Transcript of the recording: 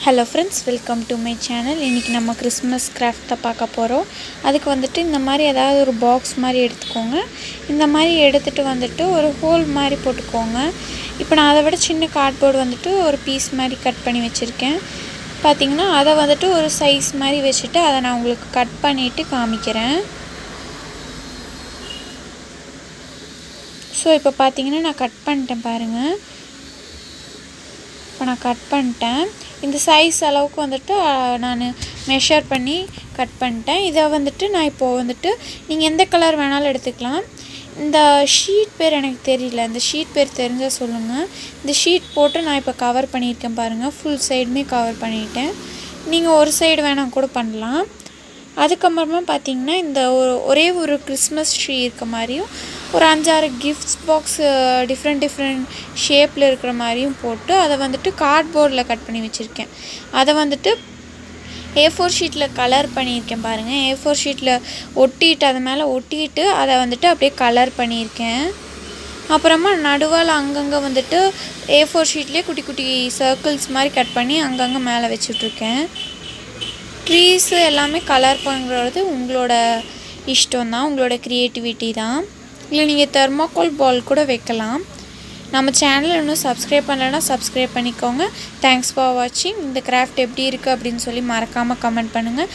Hello friends, welcome to my channel. இன்னைக்கு நம்ம Christmas craft பார்க்க போறோம். அதுக்கு வந்துட்டு இந்த மாதிரி ஏதாவது ஒரு பாக்ஸ் மாதிரி எடுத்துக்கோங்க. இந்த மாதிரி எடுத்துட்டு வந்துட்டு ஒரு ஹோல் மாதிரி போட்டுக்கோங்க. இப்போ நான் அதை விட சின்ன கார்ட்போர்ட் வந்துட்டு ஒரு பீஸ் மாதிரி கட் பண்ணி வச்சிருக்கேன். பாத்தீங்கன்னா அதை வந்துட்டு ஒரு சைஸ் மாதிரி வச்சிட்டு அதை நான் உங்களுக்கு கட் பண்ணிட்டு காமிக்கிறேன். சோ இப்போ பாத்தீங்கன்னா நான் கட் பண்ணிட்டேன் பாருங்க. இப்போ நான் கட் பண்ணிட்டேன். இந்த சைஸ் அளவுக்கு வந்துட்டு நான் மெஷர் பண்ணி கட் பண்ணிட்டேன். இதை வந்துட்டு நான் இப்போ வந்துட்டு நீங்கள் எந்த கலர் வேணாலும் எடுத்துக்கலாம். இந்த ஷீட் பேர் எனக்கு தெரியல, இந்த ஷீட் பேர் தெரிஞ்சால் சொல்லுங்கள். இந்த ஷீட் போட்டு நான் இப்போ கவர் பண்ணியிருக்கேன் பாருங்கள். ஃபுல் சைடுமே கவர் பண்ணிட்டேன். நீங்கள் ஒரு சைடு வேணால் கூட பண்ணலாம். அதுக்கப்புறமா பார்த்தீங்கன்னா இந்த ஒரே ஒரு கிறிஸ்மஸ் ட்ரீ இருக்க மாதிரியும் ஒரு 5-6 கிஃப்ட்ஸ் பாக்ஸ் டிஃப்ரெண்ட் ஷேப்பில் இருக்கிற மாதிரியும் போட்டு அதை வந்துட்டு கார்ட்போர்டில் கட் பண்ணி வச்சுருக்கேன். அதை வந்துட்டு A4 ஷீட்டில் கலர் பண்ணியிருக்கேன் பாருங்கள். A4 ஷீட்டில் ஒட்டிட்டு அது மேலே ஒட்டிட்டு அதை வந்துட்டு அப்படியே கலர் பண்ணியிருக்கேன். அப்புறமா நடுவால் அங்கங்கே வந்துட்டு A4 ஷீட்லேயே குட்டி குட்டி சர்க்கிள்ஸ் மாதிரி கட் பண்ணி அங்கங்கே மேலே வச்சுட்ருக்கேன். ட்ரீஸு எல்லாமே கலர் பண்ணுறது உங்களோட இஷ்டம் தான், உங்களோட க்ரியேட்டிவிட்டி தான். இல்லை நீங்கள் தெர்மாக்கோல் பால் கூட வைக்கலாம். நம்ம சேனல் இன்னும் சப்ஸ்கிரைப் பண்ணலைன்னா சப்ஸ்கிரைப் பண்ணிக்கோங்க. தேங்க்ஸ் ஃபார் வாட்சிங். இந்த கிராஃப்ட் எப்படி இருக்குது அப்படின்னு சொல்லி மறக்காமல் கமெண்ட் பண்ணுங்கள்.